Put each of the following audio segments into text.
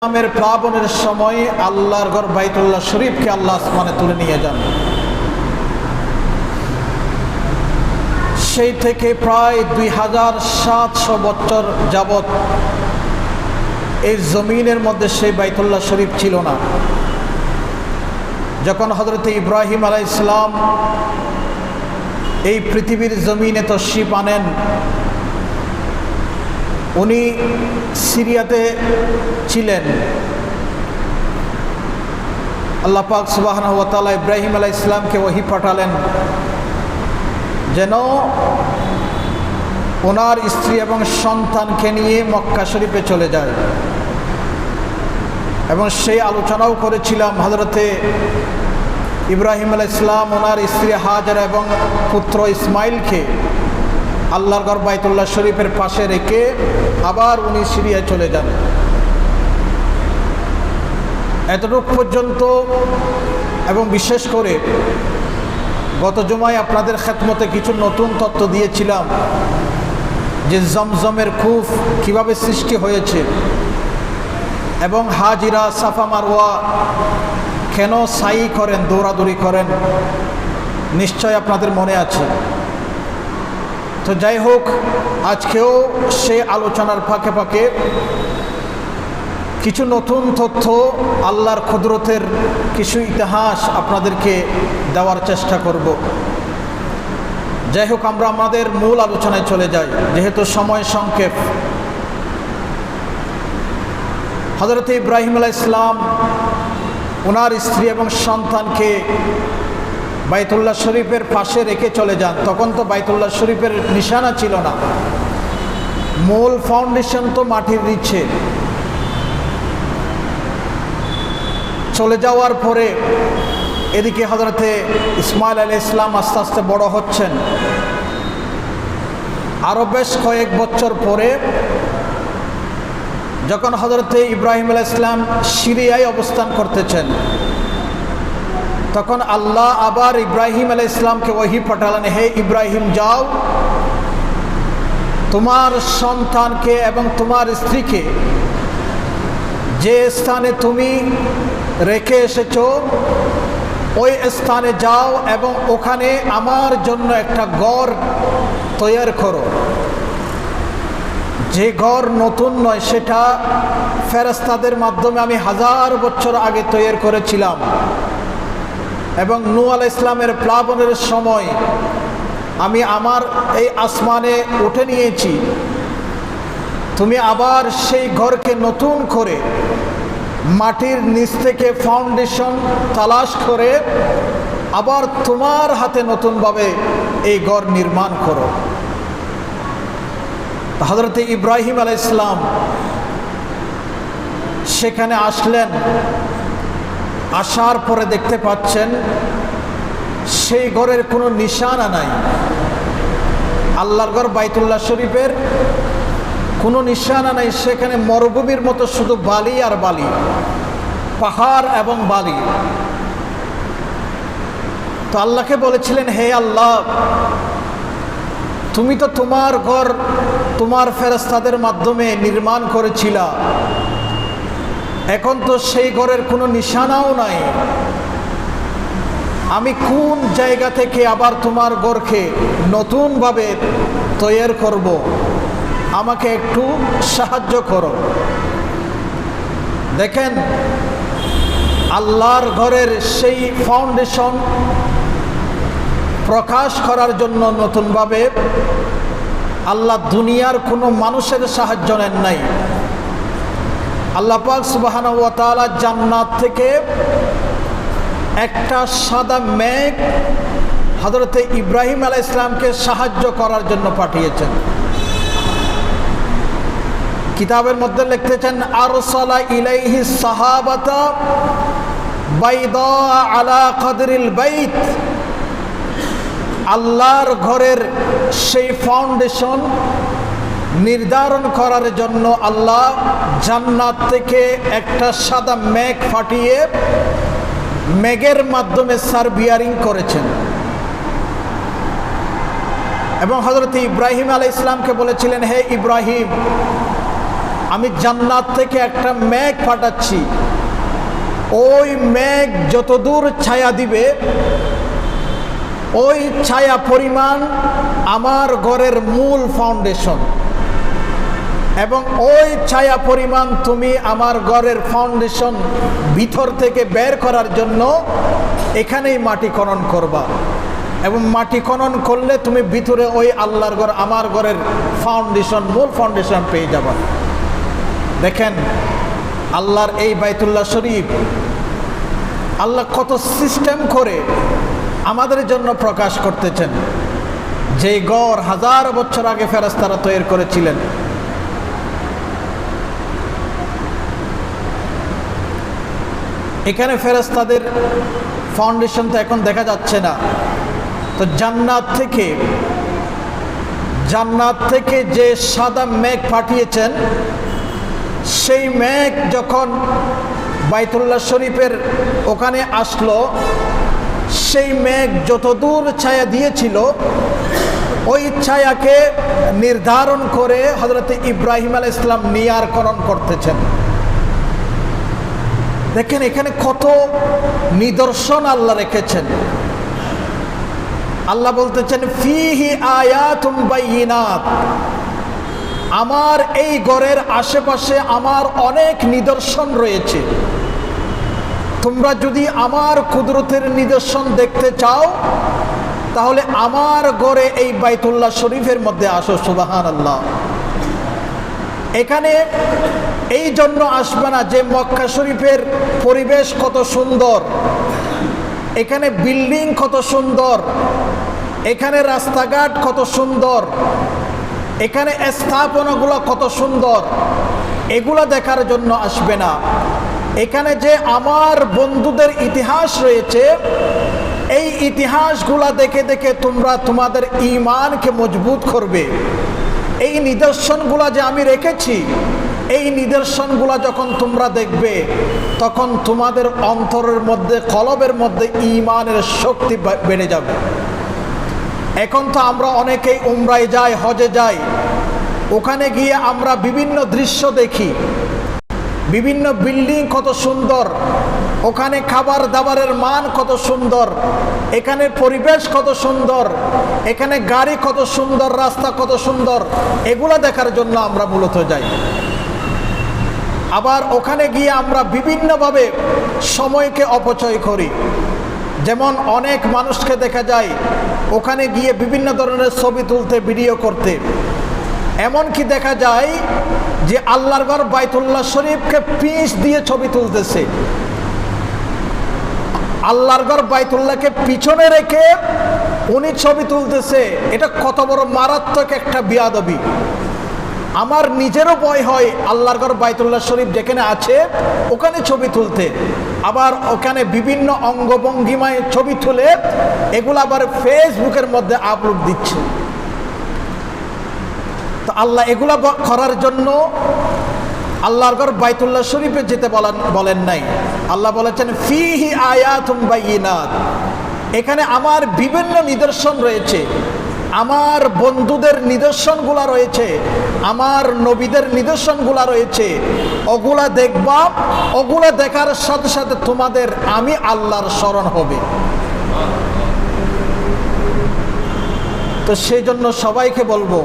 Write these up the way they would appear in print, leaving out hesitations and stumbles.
ইসলামের প্লাবনের সময় আল্লাহর ঘর বাইতুল্লাহ শরীফকে আল্লাহ আসমানে তুলে নিয়ে যান। সেই থেকে প্রায় 2700 বছর যাবৎ এই জমিনের মধ্যে সেই বাইতুল্লাহ শরীফ ছিল না। যখন হযরত ইব্রাহিম আলাইহিস সালাম এই পৃথিবীর জমিনে তশরিফ আনেন, উনি সিরিয়াতে ছিলেন। আল্লাহ পাক সুবহানাহু ওয়া তাআলা ইব্রাহিম আলাইহিস সালামকে ওহী পাঠালেন যেন ওনার স্ত্রী এবং সন্তানকে নিয়ে মক্কা শরীফে চলে যায়। এবং সেই আলোচনাও করেছিলাম, হযরতে ইব্রাহিম আলাইহিস সালাম ওনার স্ত্রী হাজরা এবং পুত্র ইসমাইলকে আল্লাহর ঘর বাইতুল্লাহ শরীফের পাশে রেখে আবার উনি সিরিয়ায় চলে যান। এতটুকু পর্যন্ত। এবং বিশেষ করে গত জুমায় আপনাদের খেদমতে কিছু নতুন তথ্য দিয়েছিলাম যে জমজমের কূপ কিভাবে সৃষ্টি হয়েছে এবং হাজিরা সাফা মারওয়া কেন সাই করেন, দৌড়াদৌড়ি করেন, নিশ্চয় আপনাদের মনে আছে। তো যাই হোক, আজকেও সে আলোচনার ফাঁকে ফাঁকে কিছু নতুন তথ্য, আল্লাহর কুদরতের কিছু ইতিহাস আপনাদেরকে দেওয়ার চেষ্টা করব। যাই হোক, আমরা আমাদের মূল আলোচনায় চলে যাই, যেহেতু সময় সংক্ষেপ। হযরত ইব্রাহিম আলাইহিস সালাম ওনার স্ত্রী এবং সন্তানকে বাইতুল্লাহ শরীফের পাশে রেখে চলে যান। তখন তো বাইতুল্লাহ শরীফের নিশানা ছিল না, মূল ফাউন্ডেশন তো মাটির নিচে। চলে যাওয়ার পরে এদিকে হযরতে ইসমাইল আলাইহিস সালাম আস্তে আস্তে বড় হচ্ছেন। আরও বেশ কয়েক বছর পরে যখন হযরতে ইব্রাহিম আলাইহিস সালাম সিরিয়ায় অবস্থান করতেছেন, তখন আল্লাহ আবার ইব্রাহিম আলাইহিস সালামকে ওহী পাঠালেন, হে ইব্রাহিম, যাও তোমার সন্তানকে এবং তোমার স্ত্রীকে যে স্থানে তুমি রেখে এসেছো ওই স্থানে যাও এবং ওখানে আমার জন্য একটা ঘর তৈরি করো। যে ঘর নতুন নয়, সেটা ফেরেশতাদের মাধ্যমে আমি 1000 বছর আগে তৈরি করেছিলাম এবং নূহ আলাইহিস সালামের প্লাবনের সময় আমি আমার এই আসমানে উঠে নিয়েছি। তুমি আবার সেই ঘরকে নতুন করে মাটির নিচ থেকে ফাউন্ডেশন তালাশ করে আবার তোমার হাতে নতুনভাবে এই ঘর নির্মাণ করো। হযরত ইব্রাহিম আলাইহিস সালাম সেখানে আসলেন। আসার পরে দেখতে পাচ্ছেন সেই ঘরের কোনো নিশানা নাই। আল্লাহর ঘর বাইতুল্লাহ শরীফের কোনো নিশানা নাই। সেখানে মরুভূমির মতো শুধু বালি আর বালি, পাহাড় এবং বালি। তো আল্লাহকে বলেছিলেন, হে আল্লাহ, তুমি তো তোমার ঘর তোমার ফেরেশতাদের মাধ্যমে নির্মাণ করেছিলা, এখন তো সেই ঘরের কোনো নিশানাও নাই। আমি কোন জায়গা থেকে আবার তোমার ঘরকে নতুনভাবে তৈরি করব? আমাকে একটু সাহায্য করো। দেখেন, আল্লাহর ঘরের সেই ফাউন্ডেশন প্রকাশ করার জন্য নতুনভাবে আল্লাহ দুনিয়ার কোনো মানুষের সাহায্য নেন নাই। আল্লাহ পাক সুবহানাহু ওয়া তাআলা জান্নাত থেকে একটা সাদা মেঘ হযরতে ইব্রাহিম আলাইহিস সালামকে সাহায্য করার জন্য পাঠিয়েছেন। কিতাবের মধ্যে লিখতেছেন, আরসালা ইলাইহি সাহাবাতা বাইদা আলা কদরিল বাইত। আল্লাহর ঘরের সেই ফাউন্ডেশন নির্ধারণ করার জন্য আল্লাহ জান্নাত থেকে একটা সাদা মেঘ পাঠিয়ে মেঘের মাধ্যমে সার্ভিয়ারিং করেছেন এবং হযরত ইব্রাহিম আলাইহিস সালামকে বলেছিলেন, হে ইব্রাহিম, আমি জান্নাত থেকে একটা মেঘ পাঠাচ্ছি, ওই মেঘ যতদূর ছায়া দিবে ওই ছায়া পরিমাণ আমার ঘরের মূল ফাউন্ডেশন, এবং ওই ছায়া পরিমাণ তুমি আমার ঘরের ফাউন্ডেশন ভিতর থেকে বের করার জন্য এখানেই মাটি খনন করবা, এবং মাটি খনন করলে তুমি ভিতরে ওই আল্লাহর ঘর আমার ঘরের ফাউন্ডেশন মূল ফাউন্ডেশন পেয়ে যাবা। দেখেন আল্লাহর এই বাইতুল্লাহ শরীফ আল্লাহ কত সিস্টেম করে আমাদের জন্য প্রকাশ করতেছেন, যে ঘর হাজার বছর আগে ফেরেশতারা তৈরি করেছিলেন। এখানে ফেরেশতাদের ফাউন্ডেশন তো এখন দেখা যাচ্ছে না, তো জান্নাত থেকে যে সাদা মেঘ পাঠিয়েছেন, সেই মেঘ যখন বাইতুল্লাহ শরীফের ওখানে আসলো, সেই মেঘ যতদূর ছায়া দিয়েছিল ওই ছায়াকে নির্ধারণ করে হযরত ইব্রাহিম আলাইহিস সালাম নিয়ার খনন করতেছেন। দেখেন এখানে কত নিদর্শন আল্লাহ রেখেছেন। আল্লাহ বলতেছেন ফিহি আয়াতুম বাইয়িনাত, আমার এই ঘরের আশেপাশে আমার অনেক নিদর্শন রয়েছে। তোমরা যদি আমার কুদরতের নিদর্শন দেখতে চাও তাহলে আমার ঘরে এই বাইতুল্লাহ শরীফের মধ্যে আসো। সুবহানাল্লাহ। এখানে এই জন্য আসবে না যে মক্কা শরীফের পরিবেশ কত সুন্দর, এখানে বিল্ডিং কত সুন্দর, এখানে রাস্তাঘাট কত সুন্দর, এখানে স্থাপনাগুলো কত সুন্দর, এগুলো দেখার জন্য আসবে না। এখানে যে আমার বন্ধুদের ইতিহাস রয়েছে, এই ইতিহাসগুলা দেখে দেখে তোমরা তোমাদের ঈমানকে মজবুত করবে। এই নিদর্শনগুলা যে আমি রেখেছি, এই নিদর্শনগুলা যখন তোমরা দেখবে তখন তোমাদের অন্তরের মধ্যে কলবের মধ্যে ঈমানের শক্তি বেড়ে যাবে। এখন তো আমরা অনেকেই উমরায় যাই, হজে যাই, ওখানে গিয়ে আমরা বিভিন্ন দৃশ্য দেখি, বিভিন্ন বিল্ডিং কত সুন্দর, ওখানে খাবার দাবারের মান কত সুন্দর, এখানে পরিবেশ কত সুন্দর, এখানে গাড়ি কত সুন্দর, রাস্তা কত সুন্দর, এগুলো দেখার জন্য আমরা মূলত যাই। আবার ওখানে গিয়ে আমরা বিভিন্নভাবে সময়কে অপচয় করি। যেমন অনেক মানুষকে দেখা যায় ওখানে গিয়ে বিভিন্ন ধরনের ছবি তুলতে, ভিডিও করতে। এমনকি দেখা যায় যে আল্লাহর ঘর বাইতুল্লাহ শরীফকে পিচ দিয়ে ছবি তুলতেছে। আল্লাহর ঘর বাইতুল্লাহকে পিছনে রেখে উনি ছবি তুলতেছে। এটা কত বড় মারাত্মক একটা বিয়াদবি। আমার নিজেরও ভয় হয় আল্লাহর ঘর বাইতুল্লাহ শরীফ যেখানে আছে ওখানে ছবি তুলতে, আবার ওখানে বিভিন্ন অঙ্গভঙ্গিমায় ছবি তুলে এগুলো আবার ফেসবুকের মধ্যে আপলোড দিচ্ছে। তো আল্লাহ এগুলা করার জন্য আল্লাহর ঘর বাইতুল্লাহ শরীফে যেতে বলেন নাই। আল্লাহ বলেছেন ফিহি আয়াতুম বাইয়িনাত, এখানে আমার বিভিন্ন নিদর্শন রয়েছে, আমার বন্ধুদের নিদর্শনগুলা রয়েছে, আমার নবীদের নিদর্শনগুলা রয়েছে। ওগুলা দেখবা, ওগুলা দেখার সাথে সাথে তোমাদের আমি আল্লাহর স্মরণ হবে। তো সেই জন্য সবাইকে বলবো,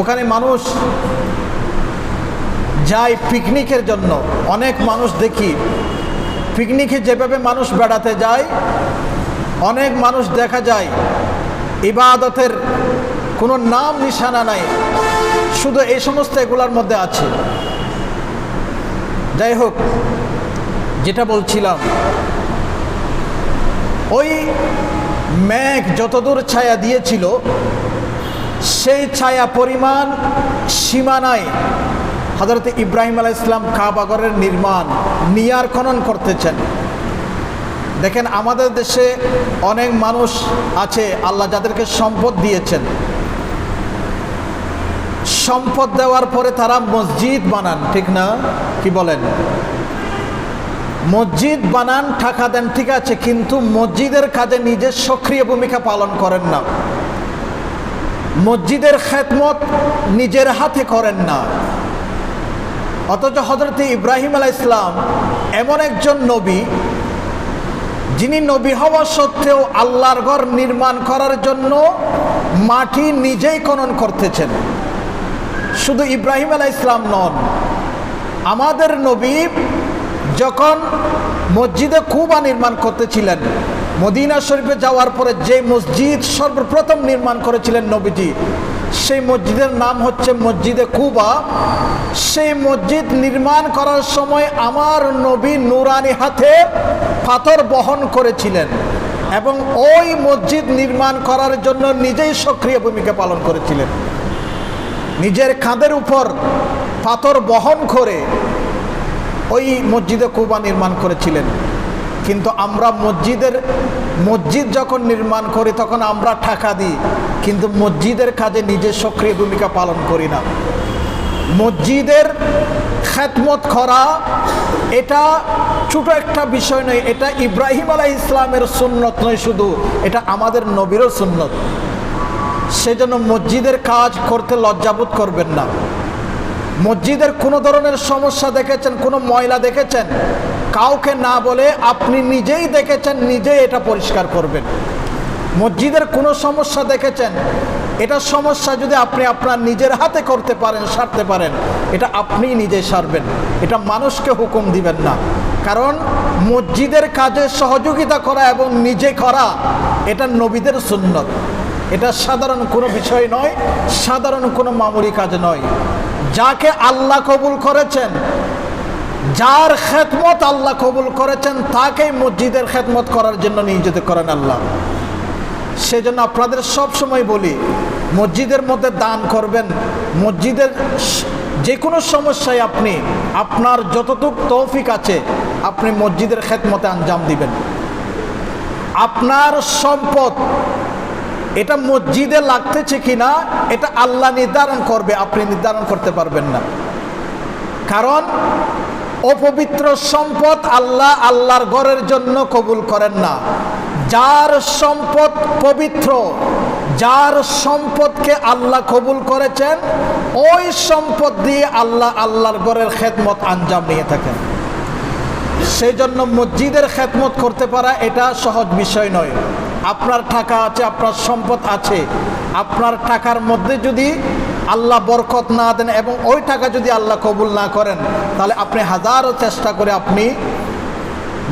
ওখানে মানুষ যায় পিকনিকের জন্য। অনেক মানুষ দেখি পিকনিকে যেভাবে মানুষ বেড়াতে যায়, অনেক মানুষ দেখা যায় ইবাদতের কোনো নাম নিশানা নাই, শুধু এই সমস্ত এগুলার মধ্যে আছে। যাই হোক, যেটা বলছিলাম, ওই মেঘ যতদূর ছায়া দিয়েছিল সেই ছায়া পরিমাণ সীমানায় হযরত ইব্রাহিম আলাইহিস সালাম কাবাঘরের নির্মাণ, নিয়ার খনন করতেছেন। দেখেন আমাদের দেশে অনেক মানুষ আছে আল্লাহ যাদেরকে সম্পদ দিয়েছেন, সম্পদ দেওয়ার পরে তারা মসজিদ বানান, ঠিক না? কি বলেন? মসজিদ বানান, টাকা দেন, ঠিক আছে, কিন্তু মসজিদের কাজে নিজের সক্রিয় ভূমিকা পালন করেন না, মসজিদের খেদমত নিজের হাতে করেন না। অথচ হযরত ইব্রাহিম আলাইহিস সালাম এমন একজন নবী যিনি নবী হওয়া সত্ত্বেও আল্লাহর ঘর নির্মাণ করার জন্য মাটি নিজেই খনন করতেছেন। শুধু ইব্রাহিম আলাইহিস সালাম নন, আমাদের নবী যখন মসজিদে কুবা নির্মাণ করতেছিলেন, মদিনা শরীফে যাওয়ার পরে যে মসজিদ সর্বপ্রথম নির্মাণ করেছিলেন নবীজি, সেই মসজিদের নাম হচ্ছে মসজিদে কুবা। সেই মসজিদ নির্মাণ করার সময় আমার নবী নুরানি হাতে পাথর বহন করেছিলেন এবং ওই মসজিদ নির্মাণ করার জন্য নিজেই সক্রিয় ভূমিকা পালন করেছিলেন। নিজের কাঁধের উপর পাথর বহন করে ওই মসজিদে কুবা নির্মাণ করেছিলেন। কিন্তু আমরা মসজিদ যখন নির্মাণ করি তখন আমরা টাকা দিই, কিন্তু মসজিদের কাজে নিজে সক্রিয় ভূমিকা পালন করি না। মসজিদের খেদমত করা এটা ছোট একটা বিষয় নয়, এটা ইব্রাহিম আলাইহিস সালামের সুন্নত নয় শুধু, এটা আমাদের নবীরও সুন্নত। সেজন্য মসজিদের কাজ করতে লজ্জাবোধ করবেন না। মসজিদের কোনো ধরনের সমস্যা দেখেছেন, কোনো ময়লা দেখেছেন, কাউকে না বলে আপনি নিজেই দেখেছেন, নিজেই এটা পরিষ্কার করবেন। মসজিদের কোনো সমস্যা দেখেছেন, এটা সমস্যা যদি আপনি আপনার নিজের হাতে করতে পারেন, সারতে পারেন, এটা আপনিই নিজে সারবেন, এটা মানুষকে হুকুম দিবেন না। কারণ মসজিদের কাজে সহযোগিতা করা এবং নিজে করা এটা নবীদের সুন্নত। এটা সাধারণ কোনো বিষয় নয়, সাধারণ কোনো মামুলি কাজ নয়। যাকে আল্লাহ কবুল করেছেন, যার খেদমত আল্লাহ কবুল করেছেন, তাকেই মসজিদের খেদমত করার জন্য নিয়োজিত করেন আল্লাহ। সেজন্য আপনাদের সব সময় বলি, মসজিদের মধ্যে দান করবেন। মসজিদের যে কোনো সমস্যায় আপনি আপনার যতটুকু তৌফিক আছে আপনি মসজিদের খেদমতে আঞ্জাম দিবেন। আপনার সম্পদ এটা মসজিদে লাগতেছে কিনা এটা আল্লাহ নির্ধারণ করবে, আপনি নির্ধারণ করতে পারবেন না। কারণ অপবিত্র সম্পদ আল্লাহ আল্লাহর ঘরের জন্য কবুল করেন না। যার সম্পদ পবিত্র, যার সম্পদকে আল্লাহ কবুল করেছেন, ওই সম্পদ দিয়ে আল্লাহ আল্লাহর ঘরের খেদমত আঞ্জাম নিয়ে থাকেন। সেই জন্য মসজিদের খেদমত করতে পারা এটা সহজ বিষয় নয়। আপনার টাকা আছে, আপনার সম্পদ আছে, আপনার টাকার মধ্যে যদি আল্লাহ বরকত না দেন এবং ওই টাকা যদি আল্লাহ কবুল না করেন, তাহলে আপনি হাজারো চেষ্টা করে আপনি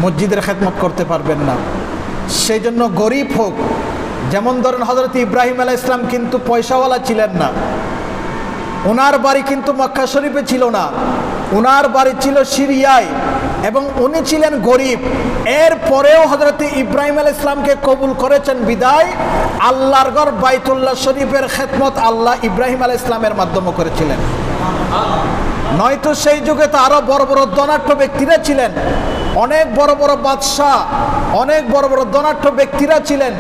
মসজিদের খেদমত করতে পারবেন না। সেই জন্য গরিব হোক, যেমন ধরেন হযরত ইব্রাহিম আলাইহিস সালাম কিন্তু পয়সাওয়ালা ছিলেন না, ওনার বাড়ি কিন্তু মক্কা শরীফে ছিল না, ওনার বাড়ি ছিল সিরিয়ায় এবং উনি ছিলেন গরিব। এরপরেও হযরত ইব্রাহিম আলাইহিস সালামকে কবুল করেছেন বিদায় আল্লাহর ঘর বাইতুল্লাহ শরীফের খেদমত আল্লাহ ইব্রাহিম আলাইহিস সালামের মাধ্যমে করেছিলেন। নয়তো সেই যুগে তো আরো বড় বড় ধনাঢ্য ব্যক্তিরা ছিলেন, অনেক বড় বড় বাদশাহ, অনেক বড় বড় ধনাঢ্য ব্যক্তিরা ছিলেন,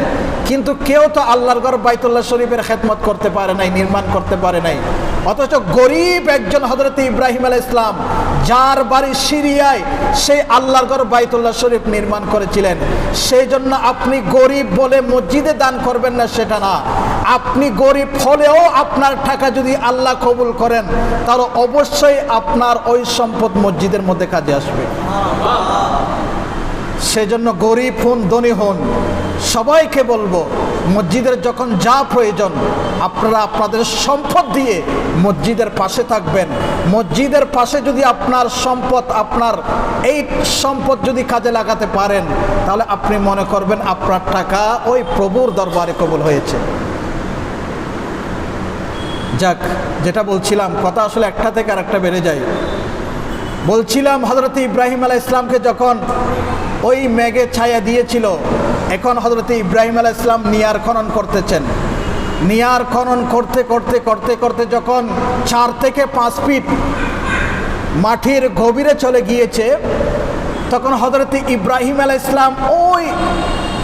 কিন্তু কেউ তো আল্লাহর ঘর বাইতুল্লাহ শরীফের খেদমত করতে পারে নাই, নির্মাণ করতে পারে নাই। অথচ গরিব একজন হযরত ইব্রাহিম আলাইহিস সালাম, যার বাড়ি সিরিয়ায়, সেই আল্লাহর ঘর বাইতুল্লাহ শরীফ নির্মাণ করেছিলেন। সেই জন্য আপনি গরিব বলে মসজিদে দান করবেন না সেটা না। আপনি গরিব হলেও আপনার টাকা যদি আল্লাহ কবুল করেন, তাহলে অবশ্যই আপনার ওই সম্পদ মসজিদের মধ্যে কাজে আসবে। সেজন্য গরিব হন, ধনী হন, সবাইকে বলবো মসজিদের যখন যা প্রয়োজন আপনারা আপনাদের সম্পদ দিয়ে মসজিদের পাশে থাকবেন। মসজিদের পাশে যদি আপনার সম্পদ, আপনার এই সম্পদ যদি কাজে লাগাতে পারেন, তাহলে আপনি মনে করবেন আপনার টাকা ওই প্রভুর দরবারে কবুল হয়েছে। যাক, যেটা বলছিলাম, কথা আসলে একটা থেকে আরেকটা বেড়ে যায়। বলছিলাম হযরত ইব্রাহিম আলাইহিস সালামকে যখন ওই মেঘে ছায়া দিয়েছিল, এখন হযরত ইব্রাহিম আলাইহিস সালাম নিয়ার খনন করতেছেন। নিয়ার খনন করতে করতে করতে করতে যখন 4 থেকে 5 ফিট মাটির গভীরে চলে গিয়েছে, তখন হযরত ইব্রাহিম আলাইহিস সালাম ওই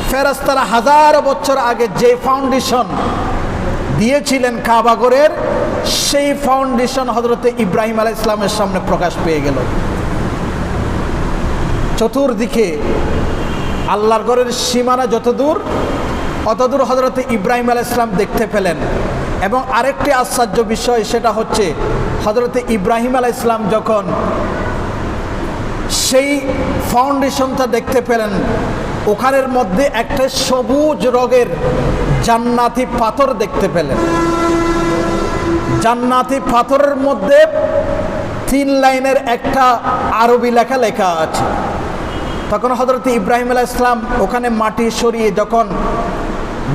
ফেরেশতারা হাজার বছর আগে যে ফাউন্ডেশন দিয়েছিলেন কাবা ঘরের, সেই ফাউন্ডেশন হযরত ইব্রাহিম আলাইহিস সালামের সামনে প্রকাশ পেয়ে গেল। চতুর্দিকে আল্লাহর ঘরের সীমানা যতদূর, অতদূর হযরত ইব্রাহিম আলাইহিস সালাম দেখতে পেলেন এবং আরেকটি আশ্চর্য বিষয়, সেটা হচ্ছে হযরত ইব্রাহিম আলাইহিস সালাম যখন সেই ফাউন্ডেশনটা দেখতে পেলেন, ওখানের মধ্যে একটা সবুজ রঙের জান্নাতি পাথর দেখতে পেলেন। জান্নাতি পাথরের মধ্যে 3 লাইনের একটা আরবি লেখা আছে। তখন হযরত ইব্রাহিম আলাইহিস সালাম ওখানে মাটি সরিয়ে যখন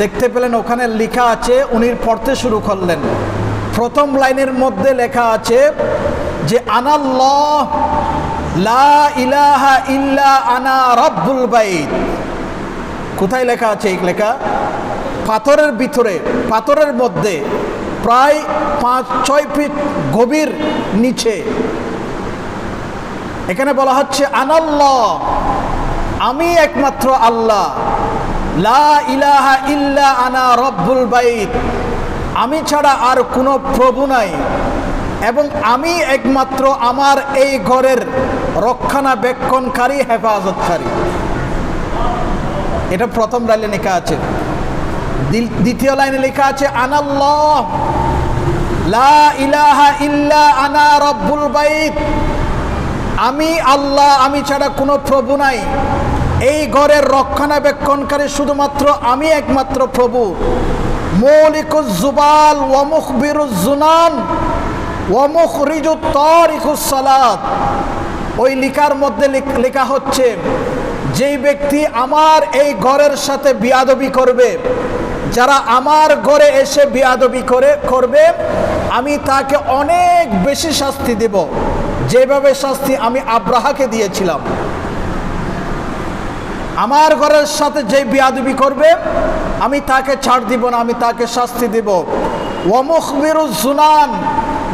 দেখতে পেলেন ওখানে লেখা আছে, উনি পড়তে শুরু করলেন। প্রথম লাইনের মধ্যে লেখা আছে যে আনাল্লাহ লা ইলাহা ইল্লা আনা রাব্বুল বাইত। কোথায় লেখা আছে এই লেখা? পাথরের ভিতরে, পাথরের মধ্যে প্রায় 5-6 ফিট গভীর নিচে এখানে বলা হচ্ছে আনাল্লাহ, আমি একমাত্র আল্লাহ, লা ইলাহা ইল্লা আনা রাব্বুল বাইত, আমি ছাড়া আর কোনো প্রভু নাই, এবং আমি একমাত্র আমার এই ঘরের রক্ষণাবেক্ষণকারী, হেফাজতকারী। এটা প্রথম লাইনে লেখা আছে। দ্বিতীয় লাইনে লেখা আছে আনাল্লাহ লা ইলাহা ইল্লা আনা রাব্বুল বাইত, আমি আল্লাহ, আমি ছাড়া কোনো প্রভু নাই, এই ঘরের রক্ষণাবেক্ষণকারী শুধুমাত্র আমি একমাত্র প্রভু। মালিকুজ জুবাল ওয়া মুখবিরুজ জুনান ওয়া মুখরিজুত তারিকুস সালাত। ওই লেখার মধ্যে লেখা হচ্ছে, যেই ব্যক্তি আমার এই ঘরের সাথে বিয়াদবি করবে, যারা আমার ঘরে এসে বিয়াদবি করবে, আমি তাকে অনেক বেশি শাস্তি দেব, যেভাবে শাস্তি আমি আব্রাহাকে দিয়েছিলাম। আমার ঘরের সাথে যে বিয়াদবি করবে আমি তাকে ছাড় দিব না, আমি তাকে শাস্তি দেব। ওয়া মুখবিরুজ জুনান,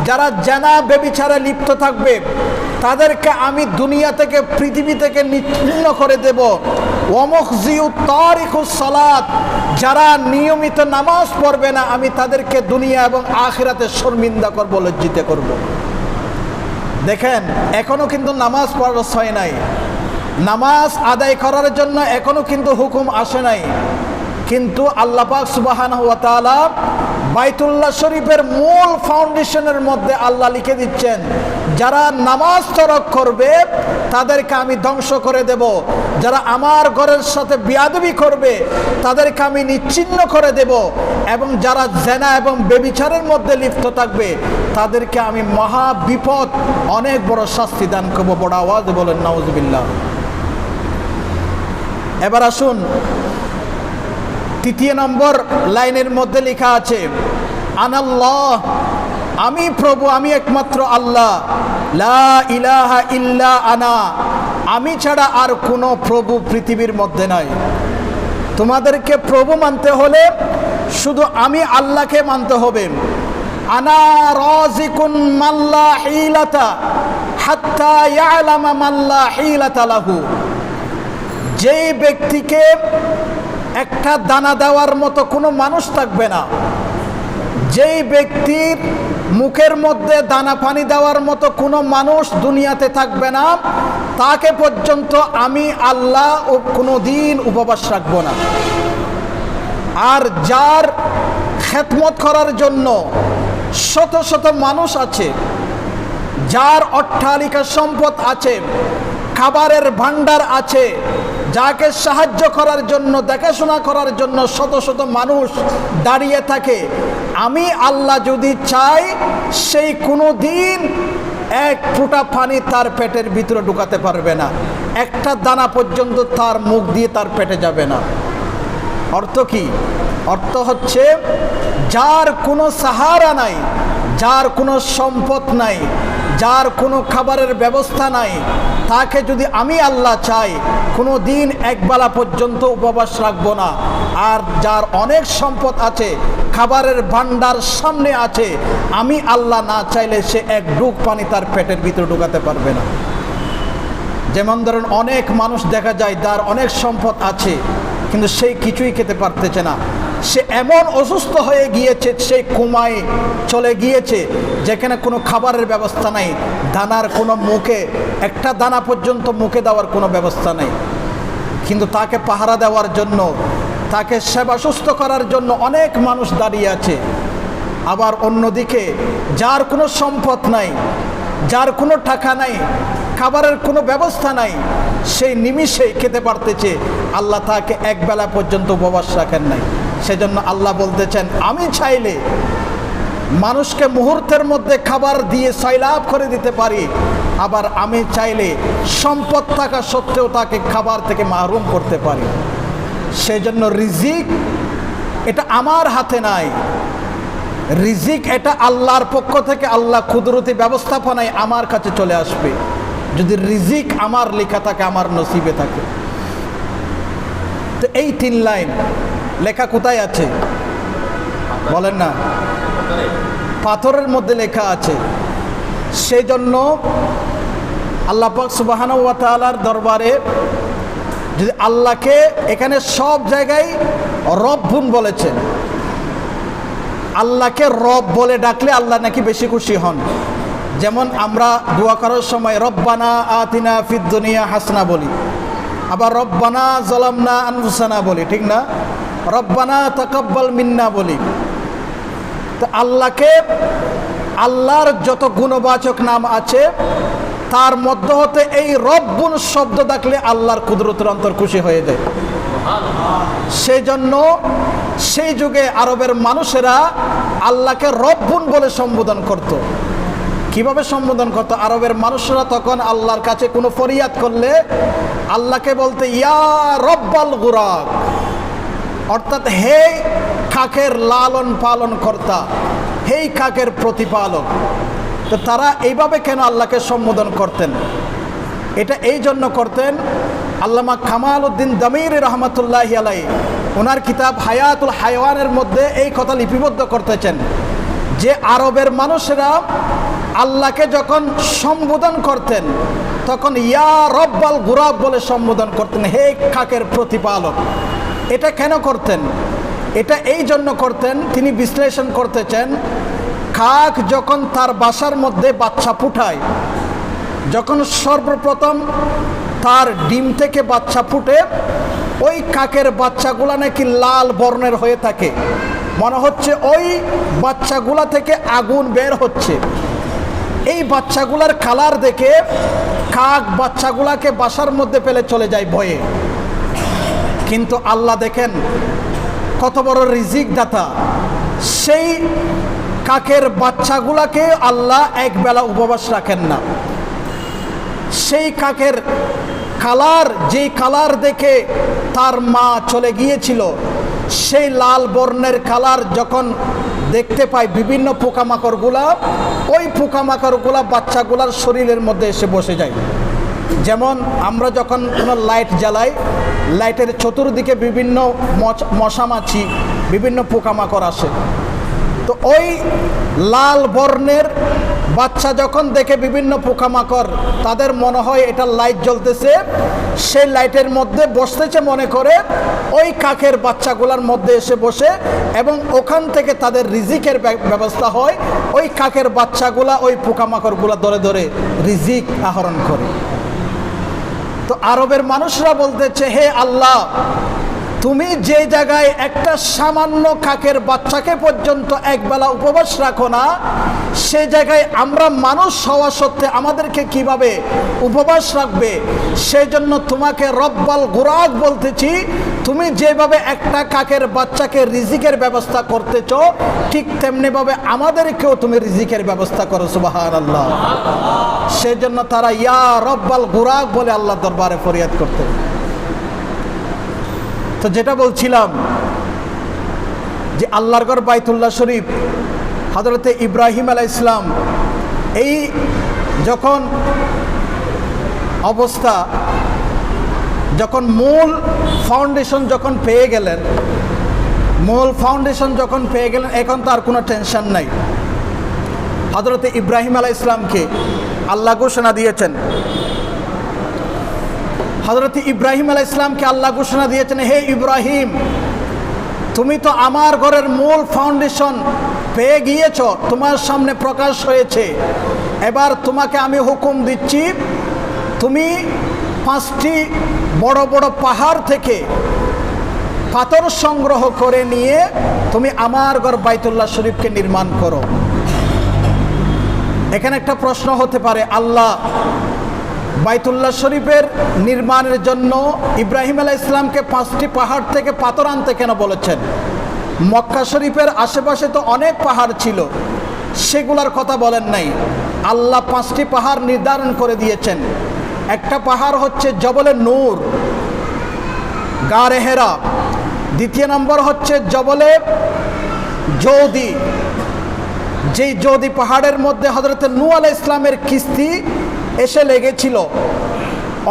যারা জানা ব্যভিচারে লিপ্ত থাকবে তাদেরকে আমি দুনিয়া থেকে, পৃথিবী থেকে নিচ্ছিন্ন করে দেব। ওয়া মুখজিউত তারিকুস সালাত, যারা নিয়মিত নামাজ পড়বে না আমি তাদেরকে দুনিয়া এবং আখিরাতে শর্মিন্দা করব, লজ্জিত করব। দেখেন, এখনো কিন্তু নামাজ পড়া হয় নাই, নামাজ আদায় করার জন্য এখনো কিন্তু হুকুম আসে নাই, কিন্তু আল্লাহ পাক সুবহানাহু ওয়া তাআলা বাইতুল্লাহ শরীফের মূল ফাউন্ডেশনের মধ্যে আল্লাহ লিখে দিচ্ছেন, যারা নামাজ তরক করবে তাদেরকে আমি ধ্বংস করে দেব, যারা আমার ঘরের সাথে বিয়াদবি করবে তাদেরকে আমি নিচ্ছিন্ন করে দেব, এবং যারা জেনা এবং ব্যভিচারের মধ্যে লিপ্ত থাকবে তাদেরকে আমি মহা বিপদ, অনেক বড় শাস্তি দান করব। বড় আওয়াজে বলেন নাউজুবিল্লাহ। এবার আসুন, 3 নম্বর লাইনের মধ্যে লেখা আছে আনাল্লাহ, আমি প্রভু, আমি একমাত্র আল্লাহ, লা ইলাহা ইল্লা আনা, আমি ছাড়া আর কোনো প্রভু পৃথিবীর মধ্যে নাই। তোমাদেরকে প্রভু মানতে হলে শুধু আমি আল্লাহকে মানতে হবে। আনা রাজিকুন মাল্লা হিলাতা হাত্তা ইয়ালামা মাল্লা হিলাতা লাহু, যেই ব্যক্তিকে একটা দানা দেওয়ার মতো কোনো মানুষ থাকবে না, যেই ব্যক্তির মুখের মধ্যে দানা পানি দেওয়ার মতো কোনো মানুষ দুনিয়াতে থাকবে না, তাকে পর্যন্ত আমি আল্লাহ কোনো দিন উপবাস রাখবো না। আর যার খেদমত করার জন্য শত শত মানুষ আছে, যার অট্টালিকা সম্পদ আছে, খাবারের ভান্ডার আছে, যাকে সাহায্য করার জন্য, দেখাশোনা করার জন্য শত শত মানুষ দাঁড়িয়ে থাকে, আমি আল্লাহ যদি চাই সেই কোনো দিন এক ফোঁটা পানি তার পেটের ভিতরে ঢুকাতে পারবে না, একটা দানা পর্যন্ত তার মুখ দিয়ে তার পেটে যাবে না। অর্থ কি? অর্থ হচ্ছে, যার কোনো সাহারা নাই, যার কোনো সম্পদ নাই, যার কোনো খাবারের ব্যবস্থা নাই, তাকে যদি আমি আল্লাহ চাই কোনো দিন একবেলা পর্যন্ত উপবাস রাখবো না। আর যার অনেক সম্পদ আছে, খাবারের ভান্ডার সামনে আছে, আমি আল্লাহ না চাইলে সে এক ডুব পানি তার পেটের ভিতরে ঢুকাতে পারবে না। যেমন ধরুন, অনেক মানুষ দেখা যায় যার অনেক সম্পদ আছে কিন্তু সেই কিছুই খেতে পারতেছে না, সে এমন অসুস্থ হয়ে গিয়েছে, সেই কোমায় চলে গিয়েছে, যেখানে কোনো খাবারের ব্যবস্থা নাই, দানার কোনো মুখে, একটা দানা পর্যন্ত মুখে দেওয়ার কোনো ব্যবস্থা নেই। কিন্তু তাকে পাহারা দেওয়ার জন্য, তাকে সেবা সুস্থ করার জন্য অনেক মানুষ দাঁড়িয়ে আছে। আবার অন্যদিকে যার কোনো সম্পদ নাই, যার কোনো টাকা নাই, খাবারের কোনো ব্যবস্থা নাই, সেই নিমিষেই খেতে পারতেছে, আল্লাহ তাকে একবেলা পর্যন্ত উপবাস রাখেন নাই। সেজন্য আল্লাহ বলতেছেন, আমি চাইলে মানুষকে মুহূর্তের মধ্যে খাবার দিয়ে সয়লাভ করে দিতে পারি, আবার আমি চাইলে সম্পদ থাকা সত্ত্বেও তাকে খাবার থেকে মাহরুম করতে পারি। সেজন্য রিজিক এটা আমার হাতে নাই, রিজিক এটা আল্লাহর পক্ষ থেকে, আল্লাহ কুদরতি ব্যবস্থাপনায় আমার কাছে চলে আসবে, যদি রিজিক আমার লেখা থাকে, আমার নসিবে থাকে। তো এই 3 লাইন লেখা কোথায় আছে বলেন না? পাথরের মধ্যে লেখা আছে। সেই জন্য আল্লাহ পাক সুবহানাহু ওয়া তাআলার দরবারে যদি আল্লাহকে এখানে সব জায়গায় রব্বুন বলেছেন, আল্লাহকে রব বলে ডাকলে আল্লাহ নাকি বেশি খুশি হন। যেমন আমরা দোয়া করার সময় রব্বানা আতিনা ফিদ দুনিয়া হাসনা বলি, আবার রব্বানা যালামনা আনফুসানা বলি, ঠিক না? রব্বানা তাকাব্বাল মিন্না বলি। তো আল্লাহকে, আল্লাহর যত গুণবাচক নাম আছে তার মধ্য হতে এই রব্বুন শব্দ ডাকলে আল্লাহর কুদরতের অন্তর খুশি হয়ে যায়। সেই জন্য সেই যুগে আরবের মানুষেরা আল্লাহকে রব্বুন বলে সম্বোধন করত। কিভাবে সম্বোধন করত? আরবের মানুষরা তখন আল্লাহর কাছে কোনো ফরিয়াদ করলে আল্লাহকে বলতে ইয়া রব্বাল গুরাক, অর্থাৎ হে কাকের লালন পালন কর্তা, হে কাকের প্রতিপালক। তো তারা এইভাবে কেন আল্লাহকে সম্বোধন করতেন? এটা এই জন্য করতেন, আল্লামা কামাল উদ্দিন দামিরি রহমতুল্লাহি আলাইহি ওনার কিতাব হায়াতুল হায়ওয়ানের মধ্যে এই কথা লিপিবদ্ধ করতেছেন যে আরবের মানুষেরা আল্লাহকে যখন সম্বোধন করতেন তখন ইয়া রব্বাল গুরাব বলে সম্বোধন করতেন, হে কাকের প্রতিপালক। এটা কেন করতেন? এটা এই জন্য করতেন, তিনি বিশ্লেষণ করতেছেন, কাক যখন তার বাসার মধ্যে বাচ্চা ফুটায়, যখন সর্বপ্রথম তার ডিম থেকে বাচ্চা ফুটে, ওই কাকের বাচ্চাগুলা নাকি লাল বর্ণের হয়ে থাকে, মনে হচ্ছে ওই বাচ্চাগুলা থেকে আগুন বের হচ্ছে। এই বাচ্চাগুলার কালার দেখে কাক বাচ্চাগুলাকে বাসার মধ্যে ফেলে চলে যায় ভয়ে। কিন্তু আল্লাহ দেখেন কত বড় রিজিক দাতা, সেই কাকের বাচ্চাগুলাকে আল্লাহ একবেলা উপবাস রাখেন না। সেই কাকের কালার, যেই কালার দেখে তার মা চলে গিয়েছিল, সেই লাল বর্ণের কালার যখন দেখতে পায় বিভিন্ন পোকামাকড়গুলা, ওই পোকামাকড়গুলা বাচ্চাগুলার শরীরের মধ্যে এসে বসে যায়। যেমন আমরা যখন কোনো লাইট জ্বালাই, লাইটের চতুর্দিকে বিভিন্ন মশামাছি, বিভিন্ন পোকামাকড় আসে। তো ওই লাল বর্ণের বাচ্চা যখন দেখে বিভিন্ন পোকামাকড়, তাদের মনে হয় এটা লাইট জ্বলতেছে, সেই লাইটের মধ্যে বসতেছে মনে করে ওই কাকের বাচ্চাগুলোর মধ্যে এসে বসে, এবং ওখান থেকে তাদের রিজিকের ব্যবস্থা হয়। ওই কাকের বাচ্চাগুলা ওই পোকামাকড়গুলা ধরে ধরে রিজিক আহরণ করে। তো আরবের মানুষরা বলতেছে, হে আল্লাহ, তুমি যে জায়গায় একটা সামান্য কাকের বাচ্চাকে পর্যন্ত একবেলা উপবাস রাখো না, সে জায়গায় আমরা মানুষ হওয়া সত্ত্বে আমাদেরকে কিভাবে উপবাস রাখবে? সেই জন্য তোমাকে রব্বাল গুরাক বলতেছি। তুমি যেভাবে একটা কাকের বাচ্চাকে রিজিকের ব্যবস্থা করতেছ, ঠিক তেমনিভাবে আমাদেরকেও তুমি রিজিকের ব্যবস্থা করো। সুবহানাল্লাহ। সেই জন্য তারা ইয়া রব্বাল গুরাক বলে আল্লাহ দরবারে ফরিয়াদ করতেন। তো যেটা বলছিলাম যে আল্লাহর ঘর বাইতুল্লাহ শরীফ, হযরতে ইব্রাহিম আলাইহিস সালাম এই যখন অবস্থা, যখন মূল ফাউন্ডেশন যখন পেয়ে গেলেন, এখন তো আর কোনো টেনশন নাই। হযরতে ইব্রাহিম আলাইহিস সালামকে আল্লাহ ঘোষণা দিয়েছেন, হযরত ইব্রাহিম আলাইহিস সালামকে আল্লাহ ঘোষণা দিয়েছেন, হে ইব্রাহিম, তুমি তো আমার ঘরের মূল ফাউন্ডেশন পেয়ে গিয়েছ, তোমার সামনে প্রকাশ হয়েছে। এবার তোমাকে আমি হুকুম দিচ্ছি, তুমি 5টি বড় বড় পাহাড় থেকে পাথর সংগ্রহ করে নিয়ে তুমি আমার ঘর বাইতুল্লাহ শরীফকে নির্মাণ করো। এখানে একটা প্রশ্ন হতে পারে, আল্লাহ বাইতুল্লাহ শরীফের নির্মাণের জন্য ইব্রাহিম আলাইহিস সালামকে 5টি পাহাড় থেকে পাথর আনতে কেন বলেছেন? মক্কা শরীফের আশেপাশে তো অনেক পাহাড় ছিল, সেগুলোর কথা বলেন নাই। আল্লাহ 5টি পাহাড় নির্ধারণ করে দিয়েছেন। একটা পাহাড় হচ্ছে জবলে নূর, গারে হেরা। দ্বিতীয় নম্বর হচ্ছে জবলে জৌদি, যেই জৌদি পাহাড়ের মধ্যে হযরত নূহ আলাইহিস সালামের কিস্তি এসে লেগেছিল।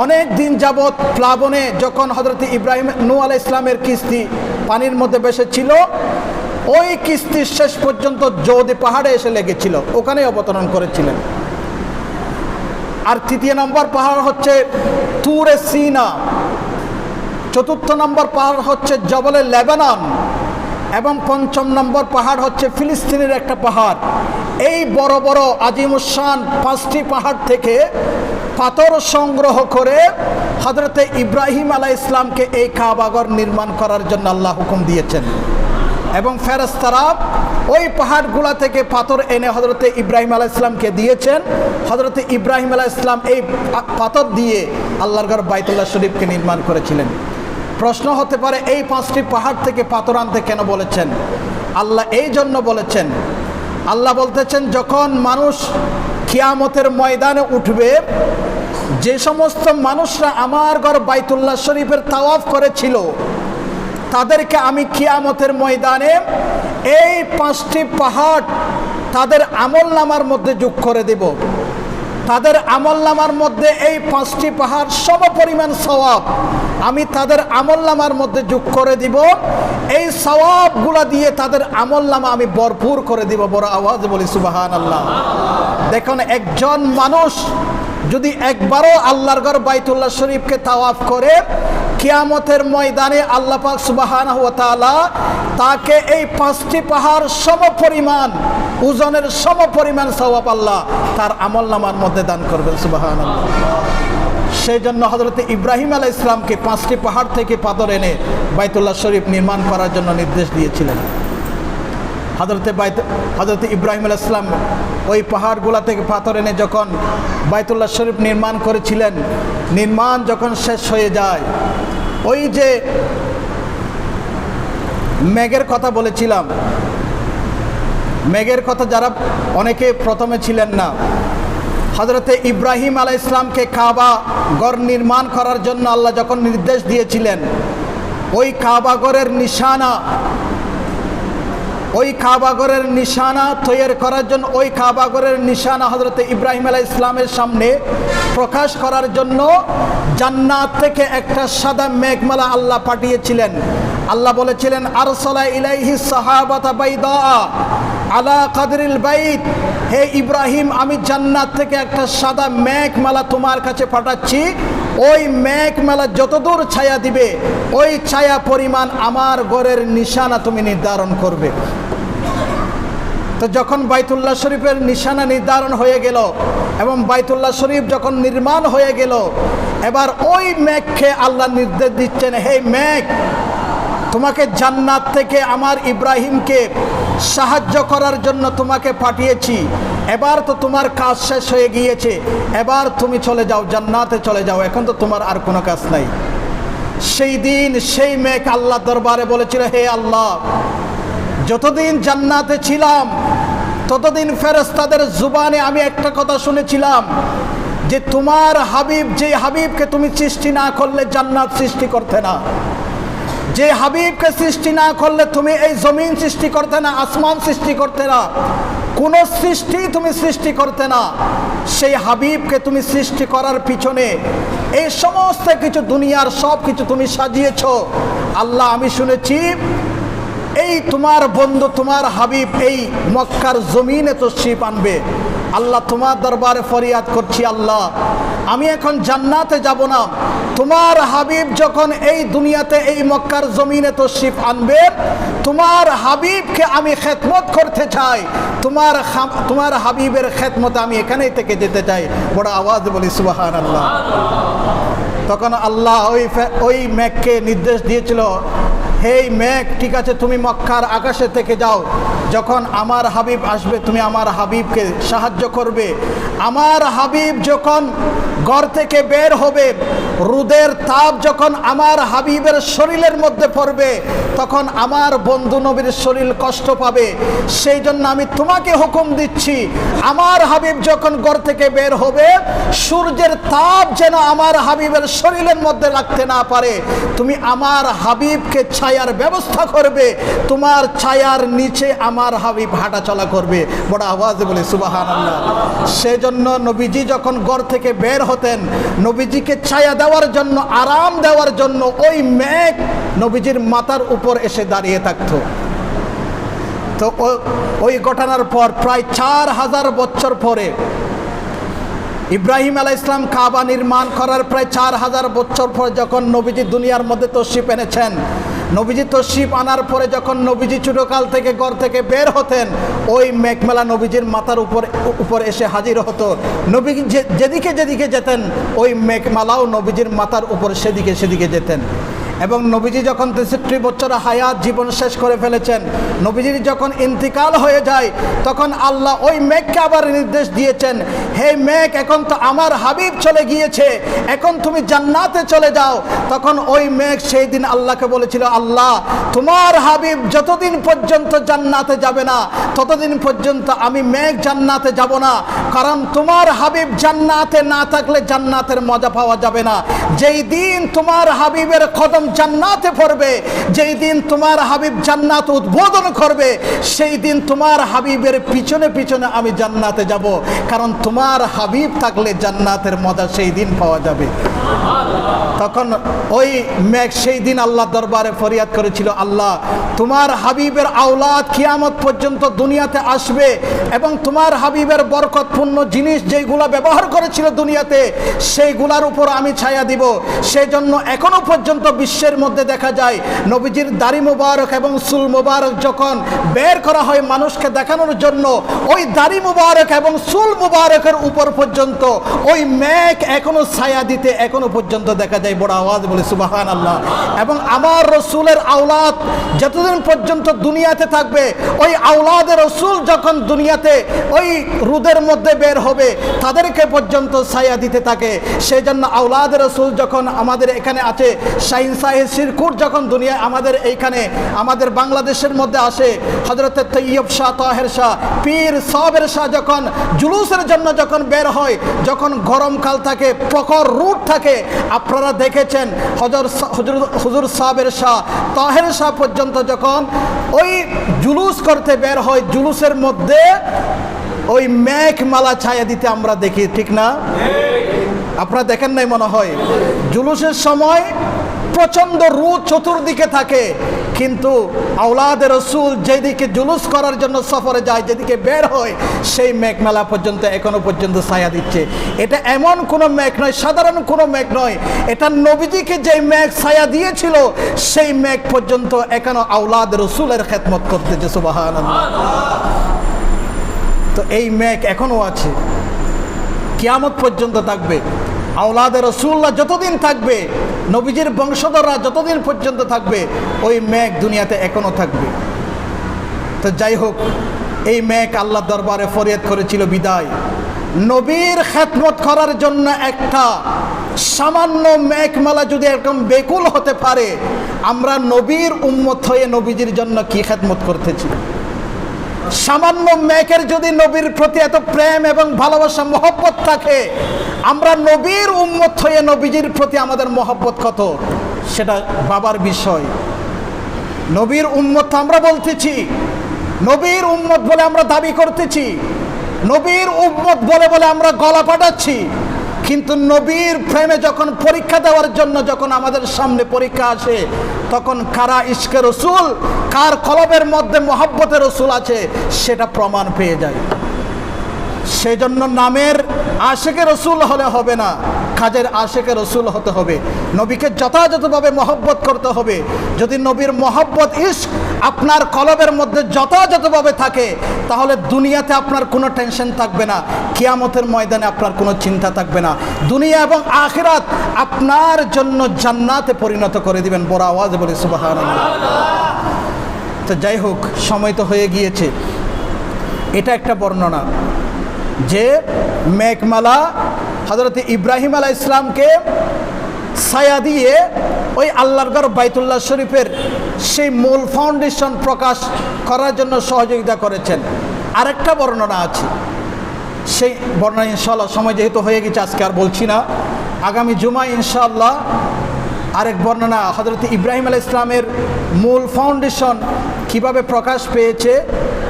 অনেক দিন যাবৎ প্লাবনে যখন হযরত নূহ আলাইহিস সালামের কিস্তি পানির মধ্যে ভেসেছিল, ওই কিস্তি শেষ পর্যন্ত জৌদি পাহাড়ে এসে লেগেছিল, ওখানে অবতরণ করেছিলেন। আর তৃতীয় নম্বর পাহাড় হচ্ছে তুরে সিনা। চতুর্থ নম্বর পাহাড় হচ্ছে জবলে লেবানন এবং ৫ম নম্বর পাহাড় হচ্ছে ফিলিস্তিনের একটা পাহাড়। এই বড় বড় আজিমুসান 5টি পাহাড় থেকে পাথর সংগ্রহ করে হযরতে ইব্রাহিম আলাইহিস সালামকে এই কাবাঘর নির্মাণ করার জন্য আল্লাহ হুকুম দিয়েছেন। এবং ফেরেশতারা ওই পাহাড়গুলা থেকে পাথর এনে হযরতে ইব্রাহিম আলাইহিস সালামকে দিয়েছেন। হযরতে ইব্রাহিম আলাইহিস সালাম এই পাথর দিয়ে আল্লাহর ঘর বাইতুল্লাহ শরীফকে নির্মাণ করেছিলেন। প্রশ্ন হতে পারে, এই 5টি পাহাড় থেকে পাথর আনতে কেন বলেছেন? আল্লাহ এই জন্য বলেছেন, আল্লাহ বলতেছেন যখন মানুষ কিয়ামতের ময়দানে উঠবে, যে সমস্ত মানুষরা আমার ঘর বাইতুল্লাহ শরীফের তাওয়াফ করেছিল তাদেরকে আমি কিয়ামতের ময়দানে এই 5টি পাহাড় তাদের আমলনামার মধ্যে যোগ করে দেব। তাদের আমলনামার মধ্যে এই 5টি পাহাড় সমপরিমাণ সওয়াব আমি তাদের আমলনামার মধ্যে যোগ করে দিব। এই সওয়াবগুলা দিয়ে তাদের আমলনামা আমি ভরপুর করে দিব। বড় আওয়াজে বলি সুবহানাল্লাহ। দেখুন, একজন মানুষ যদি একবারও আল্লাহর ঘর বাইতুল্লাহ শরীফকে তাওয়াফ করে, কিয়ামতের ময়দানে আল্লাহ পাক সুবহানাহু ওয়া তাআলা তাকে এই 5টি পাহাড় সমপরিমাণ ওজনের সমপরিমাণ সওয়াব আল্লাহ তার আমলনামার মধ্যে দান করবেন। সুবহানাল্লাহ। সেই জন্য হযরত ইব্রাহিম আলাইহিস সালামকে 5টি পাহাড় থেকে পাথর এনে বাইতুল্লাহ শরীফ নির্মাণ করার জন্য নির্দেশ দিয়েছিলেন। হযরত ইব্রাহিম আলাইহিস সালাম ওই পাহাড়গুলা থেকে পাথর এনে যখন বাইতুল্লাহ শরীফ নির্মাণ করেছিলেন, নির্মাণ যখন শেষ হয়ে যায়, ওই যে মেঘের কথা বলেছিলাম, মেঘের কথা যারা অনেকে প্রথমে ছিলেন না, হযরতে ইব্রাহিম আলাইহিস সালামকে কাবা ঘর নির্মাণ করার জন্য আল্লাহ যখন নির্দেশ দিয়েছিলেন, ওই কাবা ঘরের নিশানা, ওই কাবাঘরের নিশানা তৈরি করার জন্য, ওই কাবাঘরের নিশানা হযরতে ইব্রাহিম আলাইহিস সালামের সামনে প্রকাশ করার জন্য জান্নাত থেকে একটা সাদা মেঘমালা আল্লাহ পাঠিয়েছিলেন। আল্লাহ বলেছিলেন, আরসালা ইলাইহিস সাহাবাতা বাইদা আলা কাদরিল বাইত। হে ইব্রাহিম, আমি জান্নাত থেকে একটা সাদা মেঘমালা তোমার কাছে পাঠাচ্ছি। ওই মেঘমালা যতদূর ছায়া দিবে, ওই ছায়া পরিমাণ আমার ঘরের নিশানা তুমি নির্ধারণ করবে। তো যখন বাইতুল্লাহ শরীফের নিশানা নির্ধারণ হয়ে গেল এবং বাইতুল্লাহ শরীফ যখন নির্মাণ হয়ে গেল, এবার ওই মেঘকে আল্লাহ নির্দেশ দিচ্ছেন, হে মেঘ, তোমাকে জান্নাত থেকে আমার ইব্রাহিমকে সাহায্য করার জন্য তোমাকে পাঠিয়েছি। এবার তো তোমার কাজ শেষ হয়ে গিয়েছে, এবার তুমি চলে যাও, জান্নাতে চলে যাও, এখন তো তোমার আর কোনো কাজ নাই। সেই দিন সেই মেঘ আল্লাহ দরবারে বলেছিল, হে আল্লাহ, যতদিন জান্নাতে ছিলাম ততদিন ফেরেশতাদের জুবানে আমি একটা কথা শুনেছিলাম, যে তোমার হাবিব, যে হাবিবকে তুমি সৃষ্টি না করলে জান্নাত সৃষ্টি করতে না, যে হাবিবকে সৃষ্টি না করলে তুমি এই জমিন সৃষ্টি করতে না, আসমান সৃষ্টি করতে না, কোনো সৃষ্টি তুমি সৃষ্টি করতে না। সেই হাবিবকে তুমি সৃষ্টি করার পিছনে এই সমস্ত কিছু, দুনিয়ার সব কিছু তুমি সাজিয়েছ। আল্লাহ, আমি শুনেছি এই তোমার বন্ধু, তোমার হাবিব এই মক্কার জমিনে তশরিফ আনবে। আল্লাহ, তোমার দরবারে ফরিয়াদ করছি, আল্লাহ, আমি এখন জান্নাতে যাব না, তোমার হাবিব যখন এই দুনিয়াতে এই মক্কার জমিনে তশরিফ আনবে, তোমার হাবিবকে আমি খেদমত করতে চাই, তোমার হাবিবের খেদমতে আমি এখানেই থেকে যেতে চাই। বড় আওয়াজ বলি সুবহানাল্লাহ। তখন আল্লাহ ওই মেঘকে নির্দেশ দিয়েছিল, হে মেঘ, ঠিক আছে তুমি মক্কার আকাশে থেকে যাও, যখন আমার হাবিব আসবে তুমি আমার হাবিবকে সাহায্য করবে। আমার হাবিব যখন ঘর থেকে বের হবে, রোদের তাপ যখন আমার হাবিবের শরীরের মধ্যে পড়বে, তখন আমার বন্ধু নবীর শরীর কষ্ট পাবে। সেই জন্য আমি তোমাকে হুকুম দিচ্ছি, আমার হাবিব যখন ঘর থেকে বের হবে, সূর্যের তাপ যেন আমার হাবিবের শরীরের মধ্যে লাগতে না পারে। তুমি আমার হাবিবকে ছায়ার ব্যবস্থা করবে, তোমার ছায়ার নিচে আমার হাবিব হাঁটাচলা করবে। বড় আওয়াজে বলে সুবহানাল্লাহ। সেজন্য নবীজি যখন ঘর থেকে বের হতেন, নবীজিকে ছায়া দেওয়ার জন্য, আরাম দেওয়ার জন্য ওই মেঘ নবীজির মাথার উপর এসে দাঁড়িয়ে থাকতো। তো ওই ঘটনার পর প্রায় 4000 বছর পরে ইব্রাহিম আলাইহিস সালাম কাবা নির্মাণ করার প্রায় 4000 বছর পর যখন নবীজি দুনিয়ার মধ্যে তশরিফ এনেছেন, নবীজি তশরিফ আনার পরে যখন নবীজি ছোটকাল থেকে ঘর থেকে বের হতেন, ওই মেঘমেলা নবীজির মাথার উপর এসে হাজির হতো। নবীজি যেদিকে যেদিকে যেতেন, ওই মেঘমালাও নবীজির মাথার উপর সেদিকে যেতেন। এবং নবীজি যখন 63 বছর হায়াত জীবন শেষ করে ফেলেছেন, নবীজির যখন ইন্তিকাল হয়ে যায়, তখন আল্লাহ ওই মেঘকে আবার নির্দেশ দিয়েছেন, হে মেঘ, এখন তো আমার হাবিব চলে গিয়েছে, এখন তুমি জান্নাতে চলে যাও। তখন ওই মেঘ সেই দিন আল্লাহকে বলেছিল, আল্লাহ তোমার হাবিব যতদিন পর্যন্ত জান্নাতে যাবে না, ততদিন পর্যন্ত আমি মেঘ জান্নাতে যাব না, কারণ তোমার হাবিব জান্নাতে না থাকলে জান্নাতের মজা পাওয়া যাবে না। যেই দিন তোমার হাবিবের কদম জান্নাতে পড়বে, যেই দিন তোমার হাবিব জান্নাত উদ্বোধন করবে, সেই দিন তোমার হাবিবের পিছনে পিছনে আমি জান্নাতে যাব, কারণ তোমার হাবিব থাকলে জান্নাতের মজা সেই দিন পাওয়া যাবে। তখন ওই মেঘ সেই দিন আল্লাহ দরবারে ফরিয়াদ করেছিল, আল্লাহ তোমার হাবিবের আওলাদ কিয়ামত পর্যন্ত দুনিয়াতে আসবে এবং তোমার হাবিবের বরকতপূর্ণ জিনিস যেগুলা ব্যবহার করেছিল দুনিয়াতে, সেইগুলার উপর আমি ছায়া দিব। সেই জন্য এখনো পর্যন্ত বিশ্বের মধ্যে দেখা যায়, নবীজির দাড়ি মুবারক এবং চুল মুবারক যখন বের করা হয় মানুষকে দেখানোর জন্য, ওই দাড়ি মুবারক এবং চুল মুবারকের উপর পর্যন্ত ওই মেঘ এখনো ছায়া দিতে এখনো পর্যন্ত দেখা যায়। বড় আওয়াজ বলে সুবহানাল্লাহ। এবং আমার রসুলের আওলাদ যতদিন পর্যন্ত দুনিয়াতে থাকবে, ওই আওলাদের রসুল যখন দুনিয়াতে ওই রোদের মধ্যে বের হবে, তাদেরকে পর্যন্ত ছায়া দিতে থাকে। সেই জন্য আওলাদের রসুল যখন আমাদের এখানে আছে, শাহিন সাহেব শিরকুট যখন দুনিয়া আমাদের এইখানে আমাদের বাংলাদেশের মধ্যে আসে, হযরত তৈয়ব শাহ, তাহের শাহ, পীর সাবের শাহ যখন জুলুসের জন্য যখন বের হয়, যখন গরমকাল থাকে, প্রখর রোদ থাকে, আপনারা দেখেছেন হুজুর সাবের শাহ, তাহের শাহ পর্যন্ত যখন ওই জুলুস করতে বের হয়, জুলুসের মধ্যে ওই মেঘমালা ছায়া দিতে আমরা দেখি, ঠিক না? আপনারা দেখেন নাই মনে হয়? জুলুসের সময় প্রচন্ড রোদ চতুর্দিকে থাকে, কিন্তু আওলাদের রসুল যেদিকে জুলুস করার জন্য সফরে যায়, যেদিকে বের হয়, সেই মেঘমেলা পর্যন্ত এখনো পর্যন্ত ছায়া দিচ্ছে। এটা এমন কোনো মেঘ নয়, সাধারণ কোনো মেঘ নয়, এটা নবীজিকে যে মেঘ ছায়া দিয়েছিল, সেই মেঘ পর্যন্ত এখনো আওলাদ রসুলের খেদমত করতেছে। সুবহানাল্লাহ। তো এই মেঘ এখনো আছে, কিয়ামত পর্যন্ত থাকবে। আওলাদে রসুল্লাহ যতদিন থাকবে, নবীজির বংশধররা যতদিন পর্যন্ত থাকবে, ওই মেঘ দুনিয়াতে এখনো থাকবে। তো যাই হোক, এই মেঘ আল্লাহ দরবারে ফরিয়াদ করেছিল বিদায়। নবীর খেদমত করার জন্য একটা সামান্য মেঘমালা যদি এরকম বেকুল হতে পারে, আমরা নবীর উম্মত হয়ে নবীজির জন্য কি খেদমত করতেছি? সামান্য মেঘের যদি নবীর প্রতি এত প্রেম এবং ভালোবাসা মহব্বত থাকে, আমরা নবীর উম্মত হয়ে নবীজির প্রতি আমাদের মহব্বত কত, সেটা ভাবার বিষয়। নবীর উম্মত আমরা বলতেছি, নবীর উম্মত বলে আমরা দাবি করতেছি, নবীর উম্মত বলে বলে আমরা গলা পাঠাচ্ছি, কিন্তু নবীর প্রেমে যখন পরীক্ষা দেওয়ার জন্য যখন আমাদের সামনে পরীক্ষা আসে, তখন কারা ইশকে রসুল, কার কলবের মধ্যে মহব্বতের রসুল আছে, সেটা প্রমাণ পেয়ে যায়। সেই জন্য নামের আশেকে রসুল হলে হবে না, কাজের আশেকে রসুল হতে হবে। নবীকে যথাযথভাবে মহব্বত করতে হবে। যদি নবীর মহব্বত ইশক আপনার কলবের মধ্যে যথাযথভাবে থাকে, তাহলে দুনিয়াতে আপনার কোনো টেনশন থাকবে না, কিয়ামতের ময়দানে আপনার কোনো চিন্তা থাকবে না। দুনিয়া এবং আখিরাত আপনার জন্য জান্নাতে পরিণত করে দিবেন। বড় আওয়াজে বলি সুবহানাল্লাহ। তো যাই হোক, সময় তো হয়ে গিয়েছে। এটা একটা বর্ণনা যে মেঘমালা হযরত ইব্রাহিম আলাইহিস সালামকে ছায়া দিয়ে ওই আল্লাহর ঘর বাইতুল্লাহ শরীফের সেই মূল ফাউন্ডেশন প্রকাশ করার জন্য সহযোগিতা করেছেন। আরেকটা বর্ণনা আছে, সেই বর্ণনা ইনশাআল্লাহ, সময় যেহেতু হয়ে গেছে আজকে আর বলছি না, আগামী জুমায় ইনশাআল্লাহ আরেক বর্ণনা হযরত ইব্রাহিম আলাইহিস সালামের মূল ফাউন্ডেশন কিভাবে প্রকাশ পেয়েছে,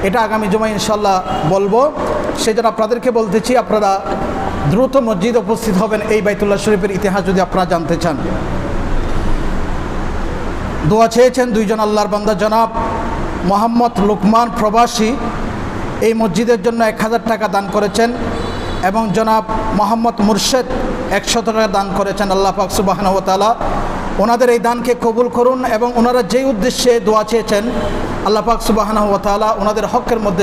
এটা আগামী জুমায় ইনশাআল্লাহ বলবো। সেই জন্য আপনাদেরকে বলতেছি, আপনারা দ্রুত মসজিদ উপস্থিত হবেন এই বাইতুল্লাহ শরীফের ইতিহাস যদি আপনারা জানতে চান। দোয়া চেয়েছেন দুইজন আল্লাহর বান্দা, জনাব মোহাম্মদ লুকমান প্রবাসী এই মসজিদের জন্য 1000 টাকা দান করেছেন এবং জনাব মোহাম্মদ মুর্শেদ 100 টাকা দান করেছেন। আল্লাহ পাক সুবহানাহু ওয়া তাআলা ওনাদের এই দানকে কবুল করুন এবং ওনারা যেই উদ্দেশ্যে দোয়া চেয়েছেন আল্লাহ পাক সুবহানাহু ওয়া তাআলা ওনাদের হকের মধ্যে